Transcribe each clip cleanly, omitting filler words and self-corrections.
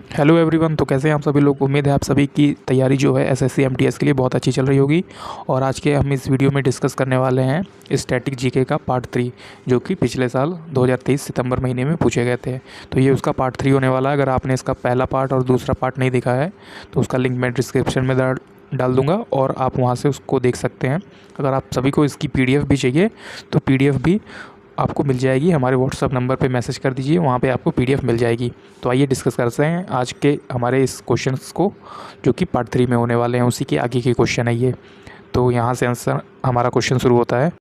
Hello everyone. तो कैसे हैं आप सभी लोग। उम्मीद है आप सभी की तैयारी जो है एसएससी एमटीएस के लिए बहुत अच्छी चल रही होगी। और आज के हम इस वीडियो में डिस्कस करने वाले हैं स्टैटिक जीके का पार्ट 3, जो कि पिछले साल 2023 सितंबर महीने में पूछे गए थे। तो ये उसका पार्ट 3 होने वाला है। अगर आपने इसका पहला पार्ट और दूसरा पार्ट नहीं देखा है तो उसका लिंक मैं डिस्क्रिप्शन में डाल दूंगा और आप वहाँ से उसको देख सकते हैं। अगर आप सभी को इसकी पीडीएफ भी चाहिए तो पीडीएफ भी आपको मिल जाएगी। हमारे व्हाट्सअप नंबर पे मैसेज कर दीजिए, वहाँ पे आपको पीडीएफ मिल जाएगी। तो आइए डिस्कस करते हैं आज के हमारे इस क्वेश्चंस को, जो कि पार्ट 3 में होने वाले हैं। उसी के आगे के क्वेश्चन है ये। तो यहाँ से आंसर हमारा क्वेश्चन शुरू होता है।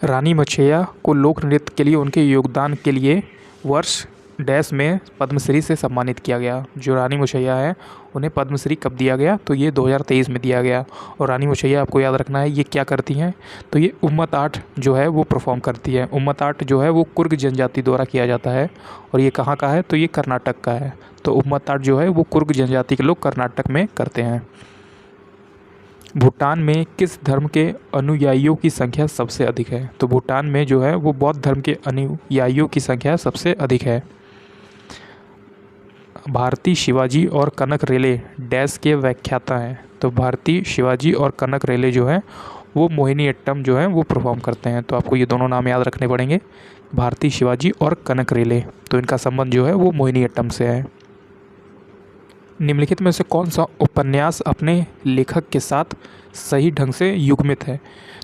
रानी मछैया को लोक नृत्य के लिए उनके योगदान के लिए वर्ष डैश में पद्मश्री से सम्मानित किया गया। जो रानी मछैया है उन्हें पद्मश्री कब दिया गया, तो ये 2023 में दिया गया। और रानी मछैया आपको याद रखना है ये क्या करती हैं, तो ये उम्मत आर्ट जो है वो परफॉर्म करती है। उम्मत आर्ट जो है वो कुर्ग जनजाति द्वारा किया जाता है। और ये कहाँ का है, तो ये कर्नाटक का है। तो उम्मत आर्ट जो है वो कुर्ग जनजाति के लोग कर्नाटक में करते हैं। भूटान में किस धर्म के अनुयायियों की संख्या सबसे अधिक है, तो भूटान में जो है वो बौद्ध धर्म के अनुयायियों की संख्या सबसे अधिक है। भारती शिवाजी और कनक रेले डैश के व्याख्याता हैं। तो भारती शिवाजी और कनक रेले जो है वो मोहिनीअट्टम जो है वो परफॉर्म करते हैं। तो आपको ये दोनों नाम याद रखने पड़ेंगे, भारती शिवाजी और कनक रेले। तो इनका संबंध जो है वो मोहिनीअट्टम से है। निम्नलिखित में से कौन सा उपन्यास अपने लेखक के साथ सही ढंग से युग्मित है,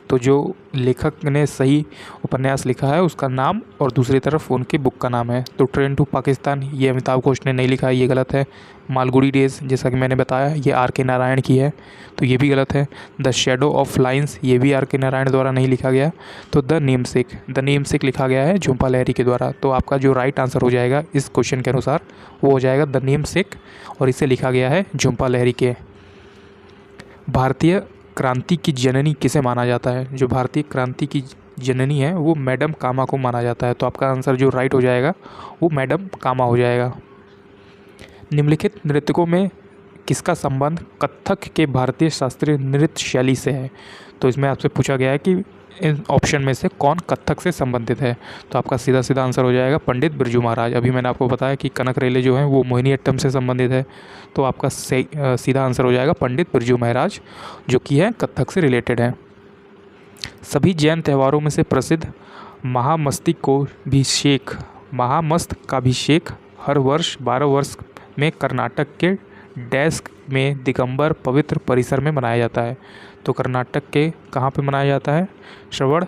तो जो लेखक ने सही उपन्यास लिखा है उसका नाम और दूसरी तरफ उनकी बुक का नाम है। तो ट्रेन टू पाकिस्तान ये अमिताभ घोष ने नहीं लिखा है, ये गलत है। मालगुडी डेज जैसा कि मैंने बताया ये आर.के. नारायण की है, तो ये भी गलत है। द शैडो ऑफ लाइन्स ये भी आर.के. नारायण द्वारा नहीं लिखा गया। तो द नेमसेक लिखा गया है झुंपा लाहिरी के द्वारा। तो आपका जो राइट आंसर हो जाएगा इस क्वेश्चन के अनुसार वो हो जाएगा द नेमसेक, और इसे लिखा गया है झुंपा लाहिरी के। भारतीय क्रांति की जननी किसे माना जाता है, जो भारतीय क्रांति की जननी है वो मैडम कामा को माना जाता है। तो आपका आंसर जो राइट हो जाएगा वो मैडम कामा हो जाएगा। निम्नलिखित नृत्यकों में किसका संबंध कथक के भारतीय शास्त्रीय नृत्य शैली से है, तो इसमें आपसे पूछा गया है कि इन ऑप्शन में से कौन कथक से संबंधित है। तो आपका सीधा सीधा आंसर हो जाएगा पंडित बिरजू महाराज। अभी मैंने आपको बताया कि कनक रेले जो हैं वो मोहिनीअट्टम से संबंधित है। तो आपका सीधा आंसर हो जाएगा पंडित बिरजू महाराज, जो कि है कथक से रिलेटेड है। सभी जैन त्योहारों में से प्रसिद्ध महामस्त का अभिषेक हर वर्ष 12 वर्ष में कर्नाटक के डैश में दिगंबर पवित्र परिसर में मनाया जाता है। तो कर्नाटक के कहाँ पे मनाया जाता है, श्रवण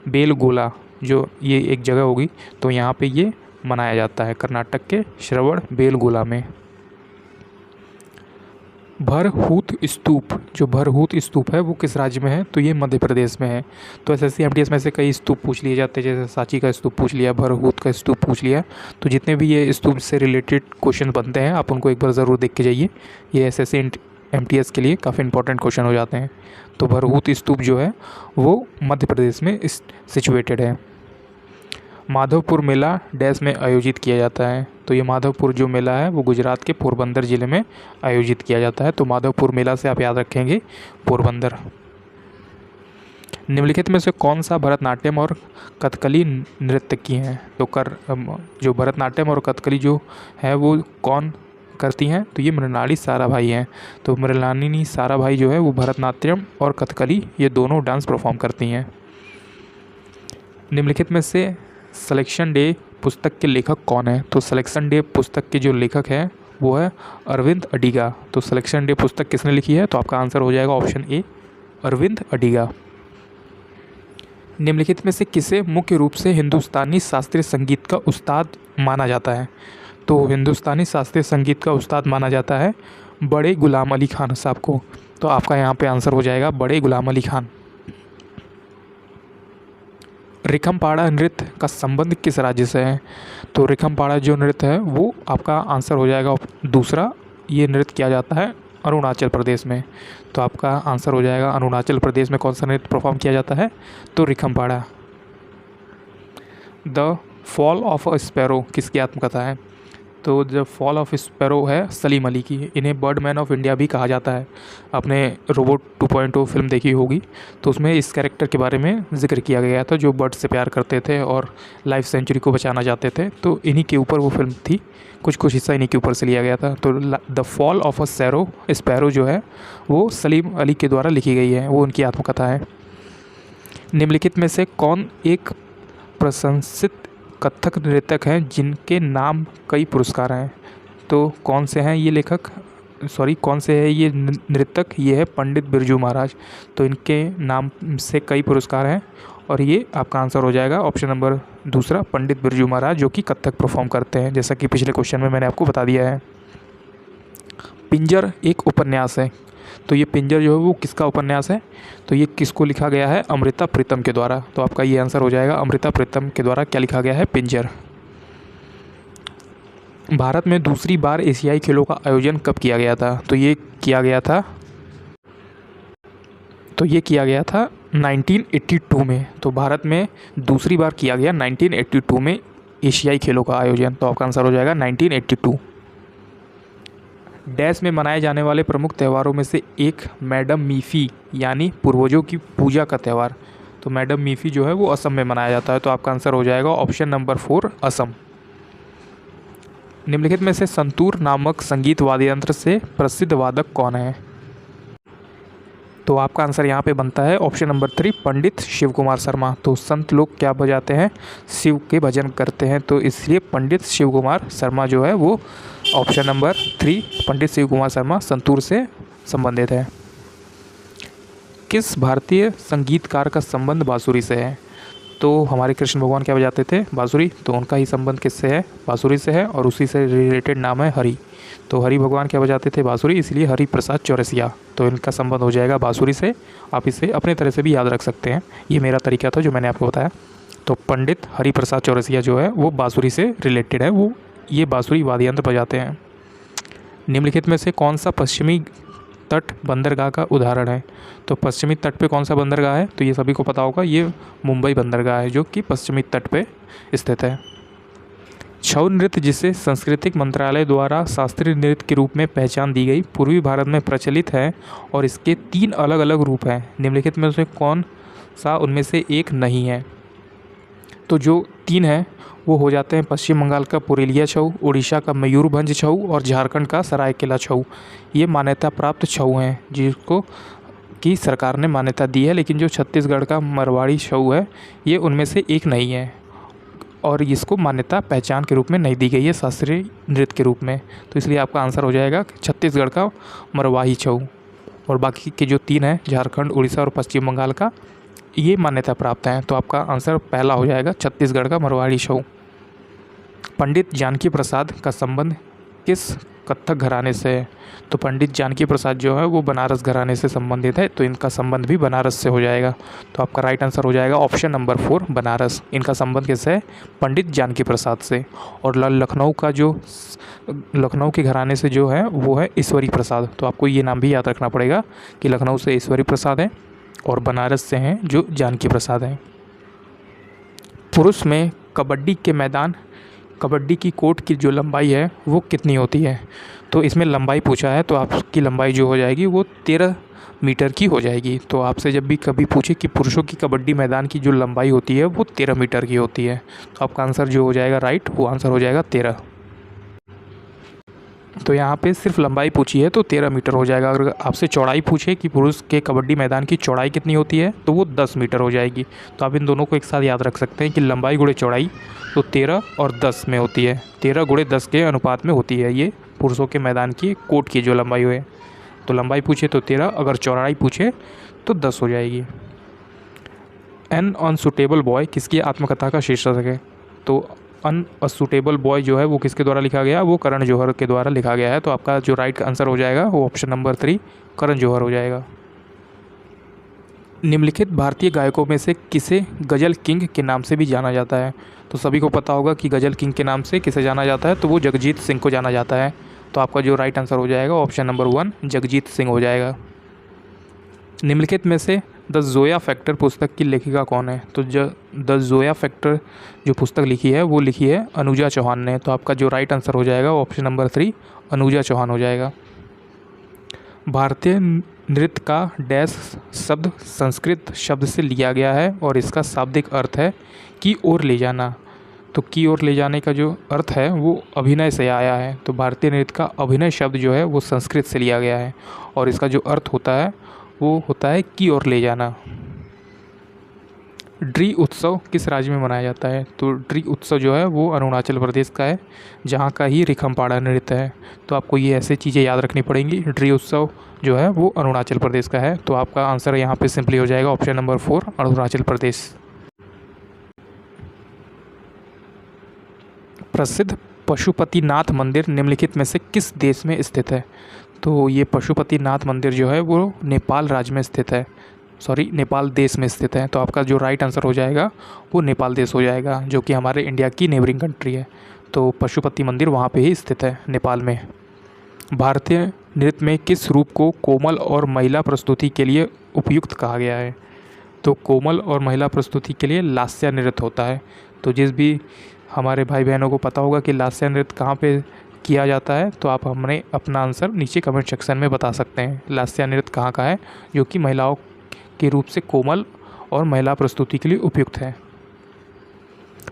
बेलगोला जो ये एक जगह होगी, तो यहाँ पे ये मनाया जाता है कर्नाटक के श्रवण बेलगोला में। भरहूत स्तूप, जो भरहूत स्तूप है वो किस राज्य में है, तो ये मध्य प्रदेश में है। तो एसएससी एमटीएस में से कई स्तूप पूछ लिए जाते हैं, जैसे सांची का स्तूप पूछ लिया, भरहूत का स्तूप पूछ लिया। तो जितने भी ये स्तूप से रिलेटेड क्वेश्चन बनते हैं आप उनको एक बार ज़रूर देख के जाइए। ये एसएससी एमटीएस के लिए काफ़ी इंपॉर्टेंट क्वेश्चन हो जाते हैं। तो भरहूत स्तूप जो है वो मध्य प्रदेश में सिचुएटेड है। माधवपुर मेला डैश में आयोजित किया जाता है, तो ये माधवपुर जो मेला है वो गुजरात के पोरबंदर ज़िले में आयोजित किया जाता है। तो माधवपुर मेला से आप याद रखेंगे पोरबंदर। निम्नलिखित में से कौन सा भरतनाट्यम और कथकली नृत्य की हैं, तो जो भरतनाट्यम और कथकली जो है वो कौन करती हैं, तो ये मृणाली साराभाई हैं। तो मृणालिनी साराभाई जो है वो भरतनाट्यम और कथकली ये दोनों डांस परफॉर्म करती हैं। निम्नलिखित में से सिलेक्शन डे पुस्तक के लेखक कौन है, तो सिलेक्शन डे पुस्तक के जो लेखक हैं वो है अरविंद अडिगा। तो सिलेक्शन डे पुस्तक किसने लिखी है, तो आपका आंसर हो जाएगा ऑप्शन ए अरविंद अडिगा। निम्नलिखित में से किसे मुख्य रूप से हिंदुस्तानी शास्त्रीय संगीत का उस्ताद माना जाता है, तो हिंदुस्तानी शास्त्रीय संगीत का उस्ताद माना जाता है बड़े गुलाम अली खान साहब को। तो आपका यहाँ पे आंसर हो जाएगा बड़े गुलाम अली खान। रिखमपाड़ा नृत्य का संबंध किस राज्य से है, तो रिखमपाड़ा जो नृत्य है वो आपका आंसर हो जाएगा दूसरा। ये नृत्य किया जाता है अरुणाचल प्रदेश में। तो आपका आंसर हो जाएगा अरुणाचल प्रदेश में कौन सा नृत्य परफॉर्म किया जाता है, तो रिखमपाड़ा। The fall of a sparrow किसकी आत्मकथा है, तो द फॉल ऑफ स्पैरो है सलीम अली की। इन्हें बर्ड मैन ऑफ इंडिया भी कहा जाता है। आपने रोबोट 2.0 फिल्म देखी होगी, तो उसमें इस कैरेक्टर के बारे में जिक्र किया गया था जो बर्ड से प्यार करते थे और लाइफ सेंचुरी को बचाना चाहते थे। तो इन्हीं के ऊपर वो फिल्म थी, कुछ कुछ हिस्सा इन्हीं के ऊपर से लिया गया था। तो the fall of a sparrow जो है वो सलीम अली के द्वारा लिखी गई है, वो उनकी आत्मकथा है। निम्नलिखित में से कौन एक प्रशंसित कथक नृत्यक हैं जिनके नाम कई पुरस्कार हैं? तो कौन से हैं ये लेखक, कौन से है ये नृत्यक? ये है पंडित बिरजू महाराज। तो इनके नाम से कई पुरस्कार हैं और ये आपका आंसर हो जाएगा ऑप्शन नंबर दूसरा, पंडित बिरजू महाराज, जो कि कथक परफॉर्म करते हैं, जैसा कि पिछले क्वेश्चन में मैंने आपको बता दिया है। पिंजर एक उपन्यास है, तो ये पिंजर जो है वो किसका उपन्यास है? तो ये किसको लिखा गया है? अमृता प्रीतम के द्वारा। तो आपका ये आंसर हो जाएगा अमृता प्रीतम के द्वारा क्या लिखा गया है? पिंजर। भारत में दूसरी बार एशियाई खेलों का आयोजन कब किया गया था? तो ये किया गया था 1982 में। तो भारत में दूसरी बार किया गया 1982 में एशियाई खेलों का आयोजन। तो आपका आंसर हो जाएगा 1982। डैश में मनाए जाने वाले प्रमुख त्योहारों में से एक मैडम मीफी यानी पूर्वजों की पूजा का त्यौहार। तो मैडम मीफी जो है वो असम में मनाया जाता है। तो आपका आंसर हो जाएगा ऑप्शन नंबर 4, असम। निम्नलिखित में से संतूर नामक संगीत वाद्य यंत्र से प्रसिद्ध वादक कौन है? तो आपका आंसर यहाँ पे बनता है ऑप्शन नंबर 3, पंडित शिव कुमार शर्मा। तो संत लोग क्या बजाते हैं? शिव के भजन करते हैं, तो इसलिए पंडित शिव कुमार शर्मा जो है वो ऑप्शन नंबर 3, पंडित शिव कुमार शर्मा संतूर से संबंधित है। किस भारतीय संगीतकार का संबंध बांसुरी से है? तो हमारे कृष्ण भगवान क्या बजाते थे? बांसुरी। तो उनका ही संबंध किससे है? बांसुरी से है, और उसी से रिलेटेड नाम है हरि। तो हरि भगवान क्या बजाते थे? बांसुरी, इसलिए हरि प्रसाद चौरसिया। तो इनका संबंध हो जाएगा बांसुरी से। आप इसे अपने तरह से भी याद रख सकते हैं, ये मेरा तरीका था जो मैंने आपको बताया। तो पंडित हरि प्रसाद चौरसिया जो है वो बांसुरी से रिलेटेड है, वो ये बांसुरी वाद्य यंत्र बजाते हैं। निम्नलिखित में से कौन सा पश्चिमी तट बंदरगाह का उदाहरण है? तो पश्चिमी तट पे कौन सा बंदरगाह है? तो ये सभी को पता होगा, ये मुंबई बंदरगाह है जो कि पश्चिमी तट पे स्थित है। छऊ नृत्य, जिसे सांस्कृतिक मंत्रालय द्वारा शास्त्रीय नृत्य के रूप में पहचान दी गई, पूर्वी भारत में प्रचलित है और इसके 3 अलग अलग रूप हैं। निम्नलिखित में से कौन सा उनमें से एक नहीं है? तो जो 3 हैं वो हो जाते हैं पश्चिम बंगाल का पुरुलिया छऊ, उड़ीसा का मयूरभंज छऊ और झारखंड का सरायकेला छऊ। ये मान्यता प्राप्त छऊ हैं जिसको कि सरकार ने मान्यता दी है, लेकिन जो छत्तीसगढ़ का मरवाड़ी छऊ है ये उनमें से एक नहीं है और इसको मान्यता पहचान के रूप में नहीं दी गई है शास्त्रीय नृत्य के रूप में। तो इसलिए आपका आंसर हो जाएगा छत्तीसगढ़ का मरवाही छऊ, और बाकी के जो 3 हैं झारखंड, उड़ीसा और पश्चिम बंगाल का, ये मान्यता प्राप्त हैं। तो आपका आंसर पहला हो जाएगा छत्तीसगढ़ का मरवाड़ी छऊ। पंडित जानकी प्रसाद का संबंध किस कथक घराने से है? तो पंडित जानकी प्रसाद जो है वो बनारस घराने से संबंधित है, तो इनका संबंध भी बनारस से हो जाएगा। तो आपका राइट आंसर हो जाएगा ऑप्शन नंबर 4, बनारस। इनका संबंध किससे है? पंडित जानकी प्रसाद से। और लखनऊ के घराने से जो है वो है ईश्वरी प्रसाद। तो आपको ये नाम भी याद रखना पड़ेगा कि लखनऊ से ईश्वरी प्रसाद है और बनारस से हैं जो जानकी प्रसाद हैं। पुरुष में कबड्डी की कोर्ट की जो लंबाई है वो कितनी होती है? तो इसमें लंबाई पूछा है, तो आपकी लंबाई जो हो जाएगी वो 13 मीटर की हो जाएगी। तो आपसे जब भी कभी पूछे कि पुरुषों की कबड्डी मैदान की जो लंबाई होती है वो 13 मीटर की होती है, तो आपका आंसर जो हो जाएगा राइट, वो आंसर हो जाएगा 13। तो यहाँ पे सिर्फ लंबाई पूछी है तो 13 मीटर हो जाएगा। अगर आपसे चौड़ाई पूछे कि पुरुष के कबड्डी मैदान की चौड़ाई कितनी होती है तो वो 10 मीटर हो जाएगी। तो आप इन दोनों को एक साथ याद रख सकते हैं कि लंबाई गुणे चौड़ाई तो 13 और 10 में होती है, 13 गुणे 10 के अनुपात में होती है ये पुरुषों के मैदान की कोर्ट की जो लंबाई है। तो लंबाई पूछे तो 13, अगर चौड़ाई पूछे तो 10 हो जाएगी। एन अनसुटेबल बॉय किसकी आत्मकथा का शीर्षक है? तो अनसुटेबल बॉय जो है वो किसके द्वारा लिखा गया? वो करण जौहर के द्वारा लिखा गया है। तो आपका जो राइट आंसर हो जाएगा वो ऑप्शन नंबर 3, करण जौहर हो जाएगा। निम्नलिखित भारतीय गायकों में से किसे गज़ल किंग के नाम से भी जाना जाता है? तो सभी को पता होगा कि गज़ल किंग के नाम से किसे जाना जाता है, तो वो जगजीत सिंह को जाना जाता है। तो आपका जो राइट आंसर हो जाएगा ऑप्शन नंबर 1, जगजीत सिंह हो जाएगा। निम्नलिखित में से द ज़ोया फैक्टर पुस्तक की लेखिका कौन है? तो द ज़ोया फैक्टर जो पुस्तक लिखी है वो लिखी है अनुजा चौहान ने। तो आपका जो राइट आंसर हो जाएगा ऑप्शन नंबर 3, अनुजा चौहान हो जाएगा। भारतीय नृत्य का डैश शब्द संस्कृत शब्द से लिया गया है और इसका शाब्दिक अर्थ है की ओर ले जाना। तो की ओर ले जाने का जो अर्थ है वो अभिनय से आया है। तो भारतीय नृत्य का अभिनय शब्द जो है वो संस्कृत से लिया गया है और इसका जो अर्थ होता है वो होता है की ओर ले जाना। ड्री उत्सव किस राज्य में मनाया जाता है? तो ड्री उत्सव जो है वो अरुणाचल प्रदेश का है, जहाँ का ही रिखमपाड़ा नृत्य है। तो आपको ये ऐसे चीज़ें याद रखनी पड़ेंगी। ड्री उत्सव जो है वो अरुणाचल प्रदेश का है। तो आपका आंसर यहाँ पे सिंपली हो जाएगा ऑप्शन नंबर 4, अरुणाचल प्रदेश। प्रसिद्ध पशुपतिनाथ मंदिर निम्नलिखित में से किस देश में स्थित है? तो ये पशुपतिनाथ मंदिर जो है वो नेपाल राज्य में स्थित है, नेपाल देश में स्थित है। तो आपका जो राइट आंसर हो जाएगा वो नेपाल देश हो जाएगा, जो कि हमारे इंडिया की नेबरिंग कंट्री है। तो पशुपति मंदिर वहाँ पे ही स्थित है, नेपाल में। भारतीय नृत्य में किस रूप को कोमल और महिला प्रस्तुति के लिए उपयुक्त कहा गया है? तो कोमल और महिला प्रस्तुति के लिए लास्य नृत्य होता है। तो जिस भी हमारे भाई बहनों को पता होगा कि लास्य नृत्य कहाँ पे किया जाता है, तो आप हमें अपना आंसर नीचे कमेंट सेक्शन में बता सकते हैं। लास्य नृत्य कहाँ का है जो कि महिलाओं के रूप से कोमल और महिला प्रस्तुति के लिए उपयुक्त है।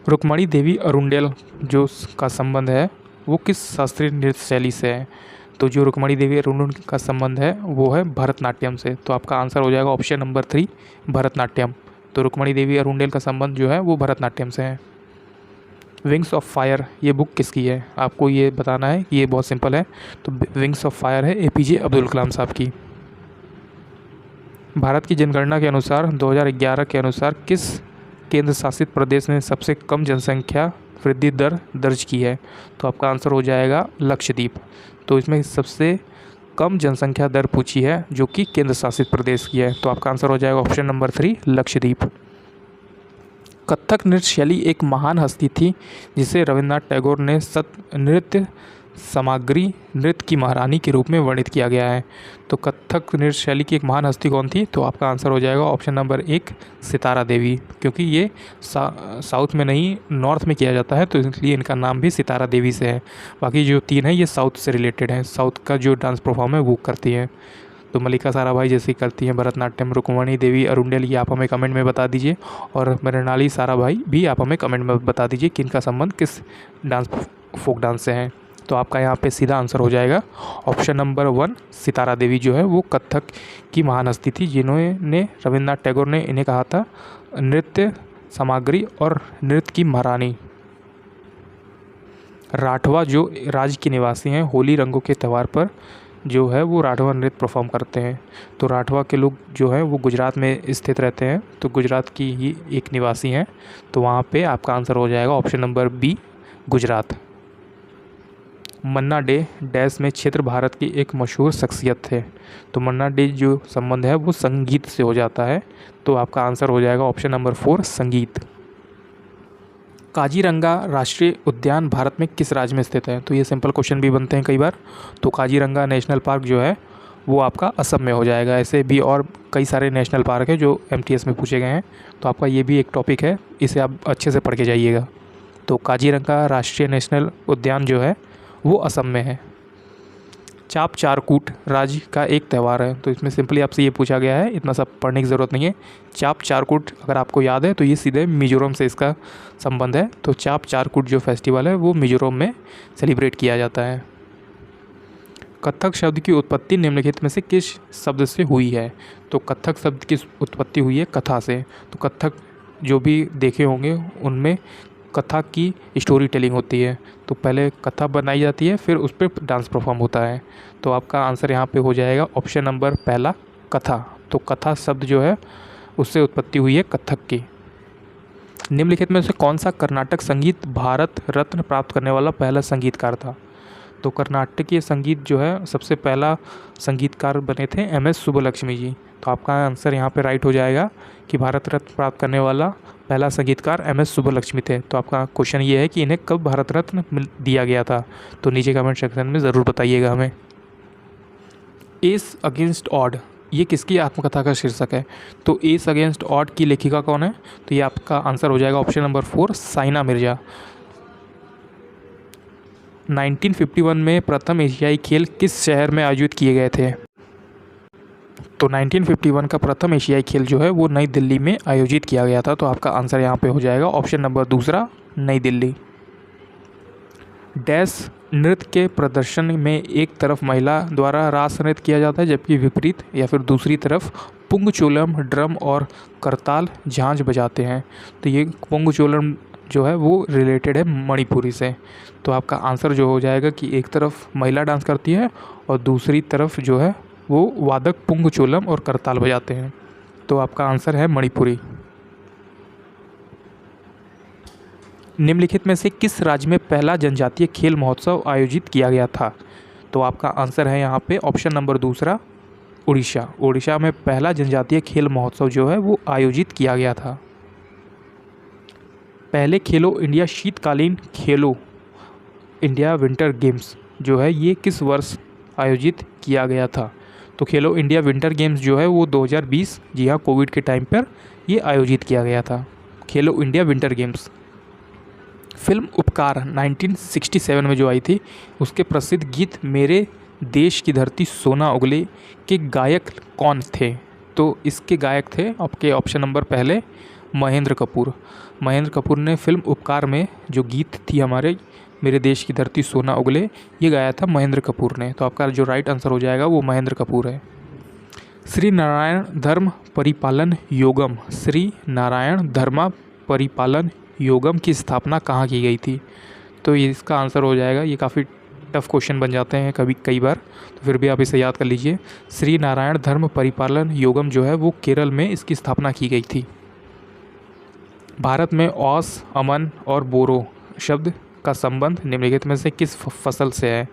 रुक्मणी देवी अरुंडेल जो का संबंध है वो किस शास्त्रीय नृत्य शैली से है? तो जो रुक्मणी देवी अरुंडेल का संबंध है वो है भरतनाट्यम से। तो आपका आंसर हो जाएगा ऑप्शन नंबर 3, भरतनाट्यम। तो रुक्मणी देवी अरुंडेल का संबंध जो है वो भरतनाट्यम से है। विंग्स ऑफ फायर ये बुक किसकी है? आपको ये बताना है, ये बहुत सिंपल है। तो विंग्स ऑफ फायर है APJ अब्दुल कलाम साहब की। भारत की जनगणना के अनुसार 2011 के अनुसार किस केंद्र शासित प्रदेश ने सबसे कम जनसंख्या वृद्धि दर दर्ज की है? तो आपका आंसर हो जाएगा लक्षद्वीप। तो इसमें सबसे कम जनसंख्या दर पूछी है जो कि केंद्र शासित प्रदेश की है। तो आपका आंसर हो जाएगा ऑप्शन नंबर 3, लक्षद्वीप। कथक नृत्य शैली एक महान हस्ती थी जिसे रविन्द्रनाथ टैगोर ने नृत्य सामग्री नृत्य की महारानी के रूप में वर्णित किया गया है। तो कथक नृत्य शैली की एक महान हस्ती कौन थी? तो आपका आंसर हो जाएगा ऑप्शन नंबर 1, सितारा देवी। क्योंकि ये साउथ में नहीं नॉर्थ में किया जाता है, तो इसलिए इनका नाम भी सितारा देवी से है। बाकी जो 3 है ये साउथ से रिलेटेड हैं, साउथ का जो डांस परफॉर्म है वो करती हैं। तो मल्लिका साराभाई जैसे करती हैं भरतनाट्यम, रुक्मणी देवी अरुंडेल ये आप हमें कमेंट में बता दीजिए, और मृणाली साराभाई भी आप हमें कमेंट में बता दीजिए कि इनका संबंध किस डांस फोक डांस से है। तो आपका यहाँ पे सीधा आंसर हो जाएगा ऑप्शन नंबर 1, सितारा देवी जो है वो कथक की महान हस्ती थी, जिन्होंने रविन्द्रनाथ टैगोर ने इन्हें कहा था नृत्य सामग्री और नृत्य की महारानी। राठवा जो राज्य के निवासी हैं होली रंगों के त्यौहार पर जो है वो राठवा नृत्य परफॉर्म करते हैं। तो राठवा के लोग जो है वो गुजरात में स्थित रहते हैं, तो गुजरात की ही एक निवासी हैं। तो वहाँ पे आपका आंसर हो जाएगा ऑप्शन नंबर बी, गुजरात। मन्ना डे डैश में क्षेत्र भारत की एक मशहूर शख्सियत थे। तो मन्ना डे जो संबंध है वो संगीत से हो जाता है। तो आपका आंसर हो जाएगा ऑप्शन नंबर 4, संगीत। काजीरंगा राष्ट्रीय उद्यान भारत में किस राज्य में स्थित है? तो ये सिंपल क्वेश्चन भी बनते हैं कई बार। तो काजीरंगा नेशनल पार्क जो है वो आपका असम में हो जाएगा। ऐसे भी और कई सारे नेशनल पार्क है जो MTS में पूछे गए हैं। तो आपका ये भी एक टॉपिक है, इसे आप अच्छे से पढ़ के जाइएगा। तो काजीरंगा राष्ट्रीय नेशनल उद्यान जो है वो असम में है। चाप चारकूट राज्य का एक त्यौहार है। तो इसमें सिंपली आपसे ये पूछा गया है, इतना सब पढ़ने की ज़रूरत नहीं है। चाप चारकूट अगर आपको याद है तो ये सीधे मिजोरम से इसका संबंध है। तो चाप चारकूट जो फेस्टिवल है वो मिजोरम में सेलिब्रेट किया जाता है। कथक शब्द की उत्पत्ति निम्नलिखित में से किस शब्द से हुई है? तो कथक शब्द की उत्पत्ति हुई है कथा से। तो कथक जो भी देखे होंगे उनमें कथा की स्टोरी टेलिंग होती है। तो पहले कथा बनाई जाती है, फिर उस पर डांस परफॉर्म होता है। तो आपका आंसर यहाँ पे हो जाएगा ऑप्शन नंबर पहला, कथा। तो कथा शब्द जो है उससे उत्पत्ति हुई है कथक की। निम्नलिखित में से कौन सा कर्नाटक संगीत भारत रत्न प्राप्त करने वाला पहला संगीतकार था? तो कर्नाटकीय संगीत जो है सबसे पहला संगीतकार बने थे MS सुब्बलक्ष्मी जी। तो आपका आंसर यहाँ पे राइट हो जाएगा कि भारत रत्न प्राप्त करने वाला पहला संगीतकार MS सुब्बलक्ष्मी थे। तो आपका क्वेश्चन ये है कि इन्हें कब भारत रत्न दिया गया था? तो नीचे कमेंट सेक्शन में ज़रूर बताइएगा हमें। एस अगेंस्ट ऑड ये किसकी आत्मकथा का शीर्षक है? तो एस अगेंस्ट ऑड की लेखिका कौन है? तो ये आपका आंसर हो जाएगा ऑप्शन नंबर 4, साइना मिर्जा। 1951 में प्रथम एशियाई खेल किस शहर में आयोजित किए गए थे? तो 1951 का प्रथम एशियाई खेल जो है वो नई दिल्ली में आयोजित किया गया था। तो आपका आंसर यहाँ पे हो जाएगा ऑप्शन नंबर दूसरा, नई दिल्ली। डैश नृत्य के प्रदर्शन में एक तरफ महिला द्वारा रास नृत्य किया जाता है, जबकि विपरीत या फिर दूसरी तरफ पुंगचोलम ड्रम और करताल झांझ बजाते हैं। तो ये पुंगचोलम जो है वो रिलेटेड है मणिपुरी से। तो आपका आंसर जो हो जाएगा कि एक तरफ महिला डांस करती है और दूसरी तरफ जो है वो वादक पुंगचोलम और करताल बजाते हैं। तो आपका आंसर है मणिपुरी। निम्नलिखित में से किस राज्य में पहला जनजातीय खेल महोत्सव आयोजित किया गया था? तो आपका आंसर है यहाँ पे ऑप्शन नंबर दूसरा, उड़ीसा। उड़ीसा में पहला जनजातीय खेल महोत्सव जो है वो आयोजित किया गया था। पहले खेलो इंडिया शीतकालीन खेलो इंडिया विंटर गेम्स जो है ये किस वर्ष आयोजित किया गया था? तो खेलो इंडिया विंटर गेम्स जो है वो 2020, जी हाँ, कोविड के टाइम पर ये आयोजित किया गया था, खेलो इंडिया विंटर गेम्स। फिल्म उपकार 1967 में जो आई थी उसके प्रसिद्ध गीत मेरे देश की धरती सोना उगले के गायक कौन थे? तो इसके गायक थे आपके ऑप्शन नंबर पहले, महेंद्र कपूर। महेंद्र कपूर ने फिल्म उपकार में जो गीत थी हमारे मेरे देश की धरती सोना उगले, ये गाया था महेंद्र कपूर ने। तो आपका जो राइट आंसर हो जाएगा वो महेंद्र कपूर है। श्री नारायण धर्म परिपालन योगम, श्री नारायण धर्म परिपालन योगम की स्थापना कहाँ की गई थी? तो ये इसका आंसर हो जाएगा, ये काफ़ी टफ क्वेश्चन बन जाते हैं कई बार, तो फिर भी आप इसे याद कर लीजिए। श्री नारायण धर्म परिपालन योगम जो है वो केरल में इसकी स्थापना की गई थी। भारत में औस, अमन और बोरो शब्द का संबंध निम्नलिखित में से किस फसल से है?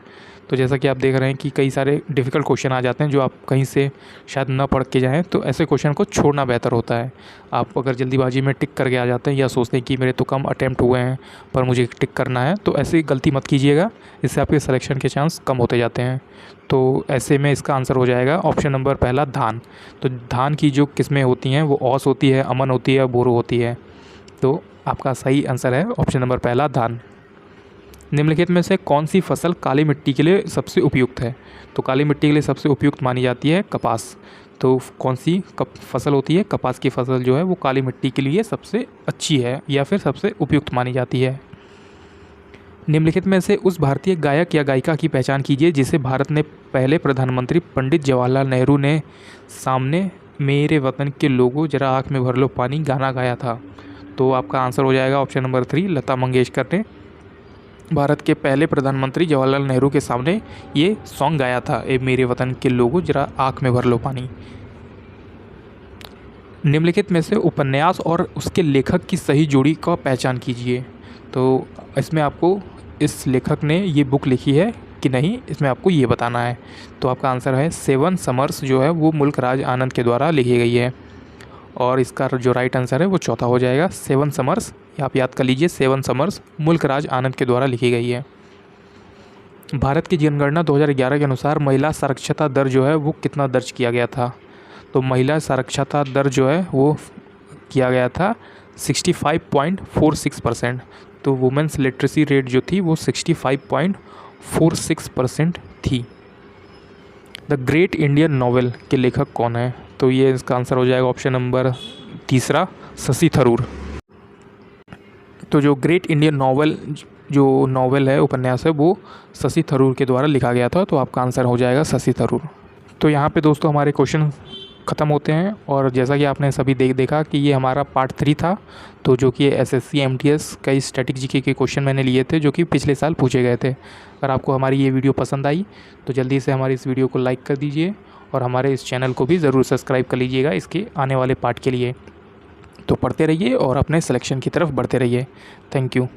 तो जैसा कि आप देख रहे हैं कि कई सारे डिफ़िकल्ट क्वेश्चन आ जाते हैं जो आप कहीं से शायद न पढ़ के जाएं, तो ऐसे क्वेश्चन को छोड़ना बेहतर होता है। आप अगर जल्दीबाजी में टिक करके आ जाते हैं या सोचते हैं कि मेरे तो कम अटैम्प्ट हुए हैं पर मुझे टिक करना है, तो ऐसी गलती मत कीजिएगा, इससे आपके सिलेक्शन के चांस कम होते जाते हैं। तो ऐसे में इसका आंसर हो जाएगा ऑप्शन नंबर पहला, धान। तो धान की जो किस्में होती हैं वो औस होती है, अमन होती है, बोरो होती है। तो आपका सही आंसर है ऑप्शन नंबर पहला, धान। निम्नलिखित में से कौन सी फसल काली मिट्टी के लिए सबसे उपयुक्त है? तो काली मिट्टी के लिए सबसे उपयुक्त मानी जाती है कपास। तो कौन सी फसल होती है? कपास की फसल जो है वो काली मिट्टी के लिए सबसे अच्छी है या फिर सबसे उपयुक्त मानी जाती है। निम्नलिखित में से उस भारतीय गायक या गायिका की पहचान कीजिए जिसे भारत ने पहले प्रधानमंत्री पंडित जवाहरलाल नेहरू ने सामने मेरे वतन के लोगों जरा आँख में भर लो पानी गाना गाया था। तो आपका आंसर हो जाएगा ऑप्शन नंबर 3, लता मंगेशकर ने भारत के पहले प्रधानमंत्री जवाहरलाल नेहरू के सामने ये सॉन्ग गाया था, ए मेरे वतन के लोगों जरा आँख में भर लो पानी। निम्नलिखित में से उपन्यास और उसके लेखक की सही जोड़ी का पहचान कीजिए। तो इसमें आपको इस लेखक ने ये बुक लिखी है कि नहीं, इसमें आपको ये बताना है। तो आपका आंसर है 7 समर्स जो है वो मुल्क राज आनंद के द्वारा लिखी गई है, और इसका जो राइट आंसर है वो चौथा हो जाएगा, 7 समर्स। आप याद कर लीजिए, 7 समर्स मुल्क राज आनंद के द्वारा लिखी गई है। भारत की जनगणना 2011 के अनुसार महिला साक्षरता दर जो है वो कितना दर्ज किया गया था? तो महिला साक्षरता दर जो है वो किया गया था 65.46%। तो वुमेंस लिटरेसी रेट जो थी वो 65.46% थी। द ग्रेट इंडियन नॉवेल के लेखक कौन है? तो ये इसका आंसर हो जाएगा ऑप्शन नंबर 3, शशि थरूर। तो जो ग्रेट इंडियन नॉवेल है, उपन्यास है, वो शशि थरूर के द्वारा लिखा गया था। तो आपका आंसर हो जाएगा शशि थरूर। तो यहाँ पे दोस्तों हमारे क्वेश्चन ख़त्म होते हैं, और जैसा कि आपने सभी देखा कि ये हमारा पार्ट 3 था। तो जो कि एसएससी एमटीएस कई स्टैटिक जीके के क्वेश्चन मैंने लिए थे जो कि पिछले साल पूछे गए थे। अगर आपको हमारी ये वीडियो पसंद आई तो जल्दी से हमारी इस वीडियो को लाइक कर दीजिए, और हमारे इस चैनल को भी ज़रूर सब्सक्राइब कर लीजिएगा इसके आने वाले पार्ट के लिए। तो पढ़ते रहिए और अपने सिलेक्शन की तरफ बढ़ते रहिए। Thank you.